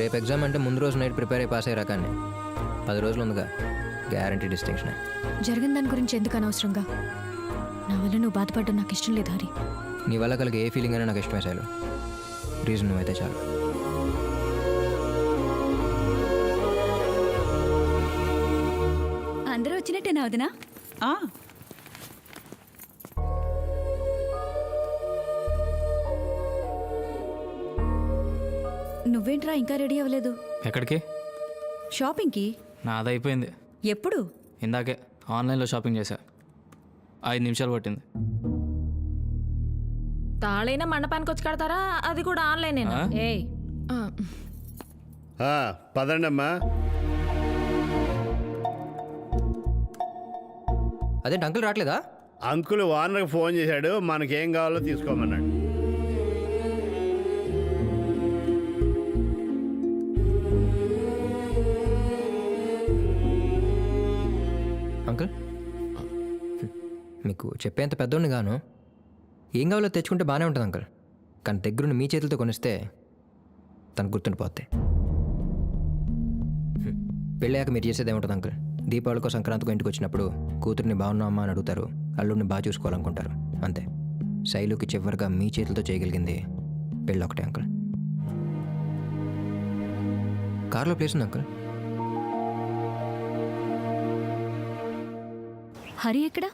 రేపు ఎగ్జామ్ అంటే ముందు రోజు నైట్ ప్రిపేర్ అయి పాస్ అయ్యే రకాన్ని 10 రోజులు ఉందిగా, గ్యారంటీ డిస్టింక్షన్. జరిగిన దాని గురించి ఎందుకు అనవసరంగా? నా వల్ల నువ్వు బాధపడడం నాకు ఇష్టం లేదు హరి. నీ వల్ల కలిగే ఏ ఫీలింగ్ అయినా నాకు ఇష్టమే శైలు. రీజన్ నువ్వైతే చాలు. అందరూ వచ్చినట్టేనా వదినా? నువ్వేంట్రా ఇంకా రెడీ అవ్వలేదు? ఎక్కడికి? షాపింగ్కి. నాది అయిపోయింది. ఎప్పుడు? ఇందాకే ఆన్లైన్లో షాపింగ్ చేశా. 5 నిమిషాలు పట్టింది. తాళైనా మండపానికి వచ్చి కడతారా? అది కూడా ఆన్లైన్. ఏయ్ పదండమ్మా. అదేంటి అంకుల్ రావట్లేదా? అంకుల్ ఓనర్కి ఫోన్ చేశాడు, మనకేం కావాలో తీసుకోమన్నాడు. అంకుల్ మీకు చెప్పేంత పెద్దోడిని గాను, ఏం కావాలో తెచ్చుకుంటే బాగానే ఉంటుంది అంకుల్. కానీ దగ్గరుండి మీ చేతులతో కొనిస్తే తనకు గుర్తుండిపోద్ది. పెళ్ళాక మీరు చేసేది ఏముంటుంది అంకుల్? దీపావళికో సంక్రాంతికో ఇంటికి వచ్చినప్పుడు కూతుర్ని బాగున్నామా అని అడుగుతారు, అల్లుడిని బాగా చూసుకోవాలనుకుంటారు, అంతే. శైలుకి చివరిగా మీ చేతులతో చేయగలిగింది పెళ్ళి ఒకటే అంకుల్. కార్లో ప్లేస్ ఉంది అంకుల్. హరి ఎక్కడా?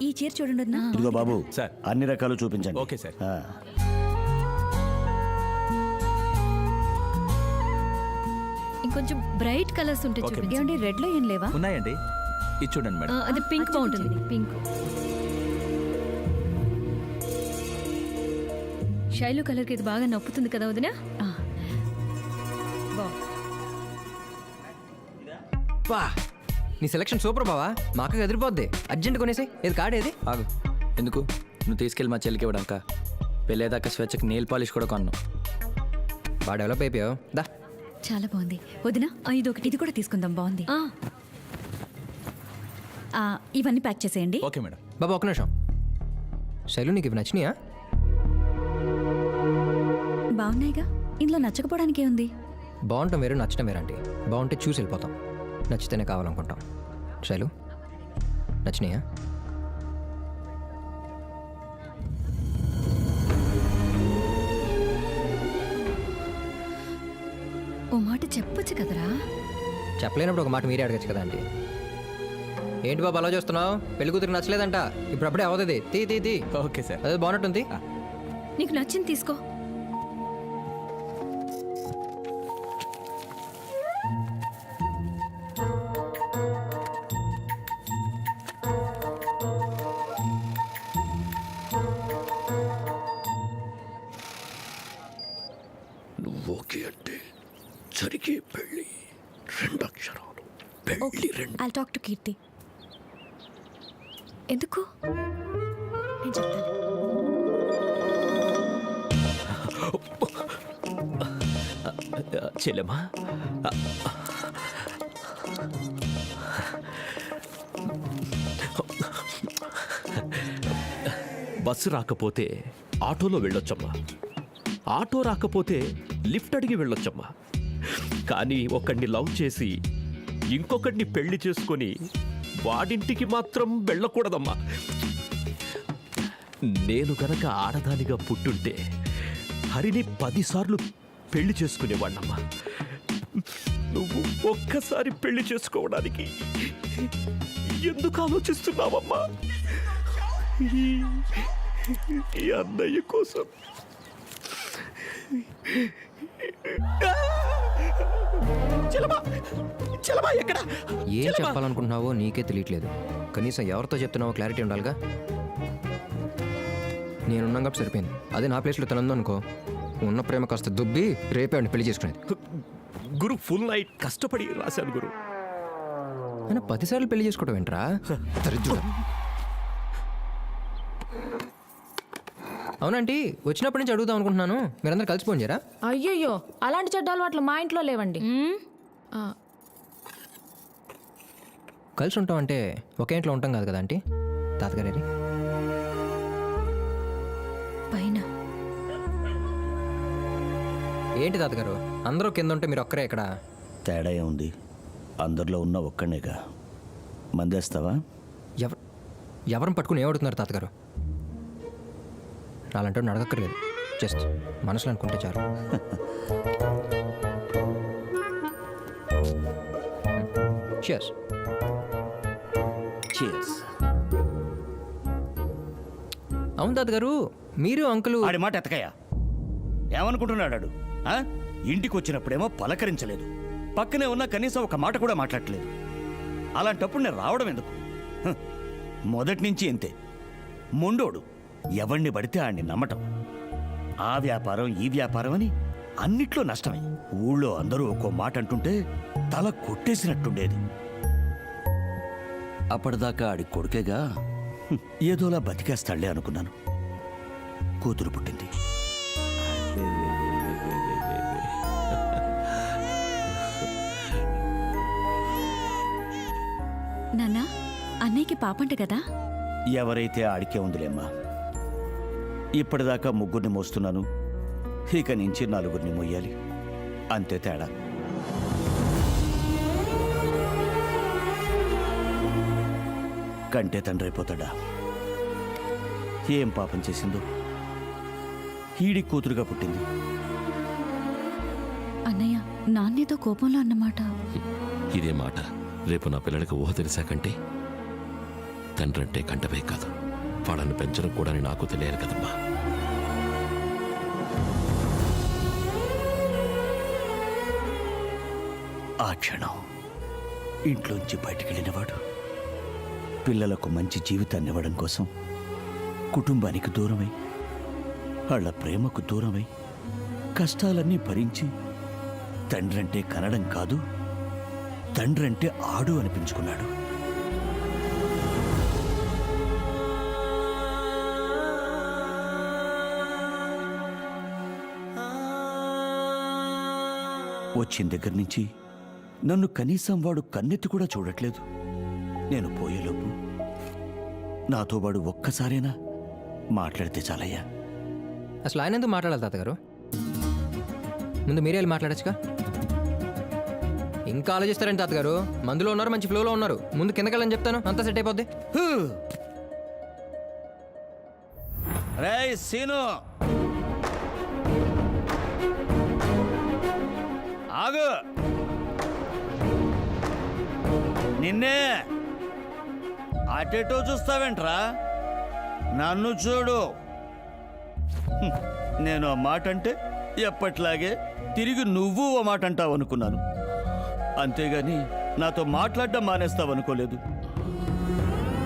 ఈ చీర చూడండి వదినా. ఇదిగో బాబు సార్. అన్ని రకాలు చూపించండి. Okay sir. ఇంకొంచెం బ్రైట్ కలర్స్ ఉంటే ఓకే. చూపించండి. ఏమండి రెడ్ లో ఏం లేవా? ఉన్నాయండి, ఇది చూడండి మేడం. అది పింక్ బాగుంటుంది. పింక్. శైలు కలర్ కి ఇది బాగా నప్పుతుంది కదా వదినా? వా, నీ సెలక్షన్ సూపర్ బావా. మా అక్కకి ఎదిరిపోద్ది. అర్జెంట్ కొనేసి ఏది కార్డు ఏది? ఆగు. ఎందుకు? నువ్వు తీసుకెళ్ళి మా చెల్లికి ఇవ్వడాక. పెళ్ళేదాకా స్వేచ్ఛకి నెయిల్ పాలిష్ కూడా కొన్నాను. బాగా డెవలప్ అయిపోయావు. దా. చాలా బాగుంది వదినా. ఇదొకటి, ఇది కూడా తీసుకుందాం. బాగుంది. ఇవన్నీ ప్యాక్ చేసేయండి. Okay madam. బాబా ఒక్క నిమిషం. శైలు నీకు ఇవి నచ్చినాయా? బాగున్నాయిగా, ఇందులో నచ్చకపోవడానికి ఏముంది? బాగుంటాం వేరు, నచ్చటం వేరు అంటే. బాగుంటే చూసి వెళ్ళిపోతాం, నచ్చితేనే కావాలనుకుంటాం. శైలు నచ్చినాయా? ఓ మాట చెప్పొచ్చు కదరా. చెప్పలేనప్పుడు ఒక మాట మీరే అడగచ్చు కదా ఆంటీ. ఏంటి బాబు అలా చూస్తున్నావు? పెళ్లి కూతురికి నచ్చలేదంట. ఇప్పుడు అప్పుడే అవుతుంది. తీ తీ తీ. Okay sir. అదే బాగున్నట్టుంది. నీకు నచ్చింది తీసుకో. ఓకే అంటే జరిగే పెళ్ళి 2 అక్షరాలు. పెళ్ళి 2. ఐల్ టాక్ టు కీర్తి. ఎందుకు? నేను చెప్తాను. చెల్లెమ్మా, బస్సు రాకపోతే ఆటోలో వెళ్ళొచ్చమ్మా. ఆటో రాకపోతే లిఫ్ట్ అడిగి వెళ్ళొచ్చమ్మా. కానీ ఒకడిని లవ్ చేసి ఇంకొకడిని పెళ్లి చేసుకొని వాడింటికి మాత్రం వెళ్ళకూడదమ్మా. నేను గనక ఆడదానిగా పుట్టుంటే హరిని 10 సార్లు పెళ్లి చేసుకునేవాణ్ణమ్మా. నువ్వు ఒక్కసారి పెళ్లి చేసుకోవడానికి ఎందుకు ఆలోచిస్తున్నావమ్మా? ఈ అన్నయ్య కోసం చలమా చలమా ఎక్కడ ఏం చెప్పాలనుకుంటున్నావో నీకే తెలియట్లేదు. కనీసం ఎవరితో చెప్తున్నావో క్లారిటీ ఉండాలిగా. నేనున్నాం కాబట్టి సరిపోయింది. అదే నా ప్లేస్లో తనందో అనుకో, ఉన్న ప్రేమ కాస్త దుబ్బి రేపే వాడిని పెళ్లి చేసుకునేది. గురు ఫుల్ నైట్ కష్టపడి రాశాను గురు. ఆయన 10 సార్లు పెళ్లి చేసుకోవడం ఏంట్రా దరిద్రుడు. అవునంటీ, వచ్చినప్పటి నుంచి అడుగుదాం అనుకుంటున్నాను, మీరందరూ కలిసిపోయి చేరా. అయ్యయ్యో, అలాంటి చెడ్డ అలవాట్లు మా ఇంట్లో లేవండి. ఆ, కలిసి ఉంటాం అంటే ఒకే ఇంట్లో ఉంటాం కాదు కదా ఆంటీ. తాతగారి పైన ఏంటి తాతగారు, అందరూ కింద ఉంటే మీరు ఒక్కరే ఇక్కడ. తేడా ఏముంది, అందరిలో ఉన్న ఒక్కనేగా. మందేస్తావా? ఎవరిని పట్టుకుని ఏమడుతున్నారు తాతగారు? అలాంటి అడగక్కర్లేదు, జస్ట్ మనసులో అనుకుంటే చాలు. షియర్స్. Cheers. అవును తాతగారు, మీరు అంకులు ఆడి మాట ఎతకయ్యా. ఏమనుకుంటున్నాడు ఆడు? ఆ? ఇంటికి వచ్చినప్పుడేమో పలకరించలేదు, పక్కనే ఉన్న కనీసం ఒక మాట కూడా మాట్లాడలేదు. అలాంటప్పుడు నేను రావడం ఎందుకు? హ్, మొదటి నుంచి ఇంతే. మొండోడు, ఎవణ్ణి పడితే ఆడిని నమ్మటం. ఆ వ్యాపారం ఈ వ్యాపారం అని అన్నిట్లో నష్టమే. ఊళ్ళో అందరూ ఒక్కో మాట అంటుంటే తల కొట్టేసినట్టుండేది. అప్పటిదాకా ఆడి కొడుకేగా, హ్మ్, ఏదోలా బతికేస్తాళ్లే అనుకున్నాను. కూతురు పుట్టింది. నాన్న, అన్నయ్యకి పాపంట కదా? ఎవరైతే ఆడికే ఉందిలేమ్మా. ఇప్పటిదాకా ముగ్గురిని మోస్తున్నాను, ఇక నుంచి 4 మొయ్యాలి, అంతే తేడా. కంటే తండ్రి అయిపోతాడా? ఏం పాపం చేసిందో ఈడి కూతురుగా పుట్టింది. అన్నయ్య, నాన్నేదో కోపంలో అన్నమాట. ఇదే మాట రేపు నా పిల్లలకి ఊహ తెలిసాకంటే తండ్రంటే కంటవే కాదు, వాళ్ళని పెంచడం కూడా నాకు తెలియాలి కదమ్మా. ఆ క్షణం ఇంట్లోంచి బయటికెళ్ళినవాడు పిల్లలకు మంచి జీవితాన్ని ఇవ్వడం కోసం కుటుంబానికి దూరమై, వాళ్ళ ప్రేమకు దూరమై, కష్టాలన్నీ భరించి తండ్రంటే కనడం కాదు, తండ్రంటే ఆడు అనిపించుకున్నాడు. వచ్చిన దగ్గర నుంచి నన్ను కనీసం వాడు కన్నెత్తి కూడా చూడట్లేదు. నేను పోయేలోపు నాతో వాడు ఒక్కసారైనా మాట్లాడితే చాలయ్యా. అసలు ఆయన ఎందుకు మాట్లాడాలి తాతగారు? ముందు మీరే వెళ్ళి మాట్లాడచ్చుగా. ఇంకా ఆలోచిస్తారండి తాతగారు, మందులో ఉన్నారు, మంచి ఫ్లోలో ఉన్నారు. ముందు కిందకెళ్ళని చెప్తాను, అంతా సెట్ అయిపోద్ది. రేయ్ సీను, ఆగు. నిన్నే అటెటో చూస్తావేంట్రా? నన్ను చూడు. హ్మ్, నేను ఆ మాట అంటే ఎప్పట్లాగే తిరిగి నువ్వు ఓ మాట అంటావు అనుకున్నాను, అంతేగాని నాతో మాట్లాడడం మానేస్తావనుకోలేదు.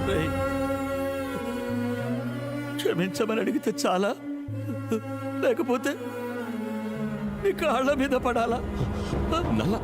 రేయ్, క్షమించమని అడిగితే చాలా, లేకపోతే నీ కాళ్ళ మీద పడాలా? నల్ల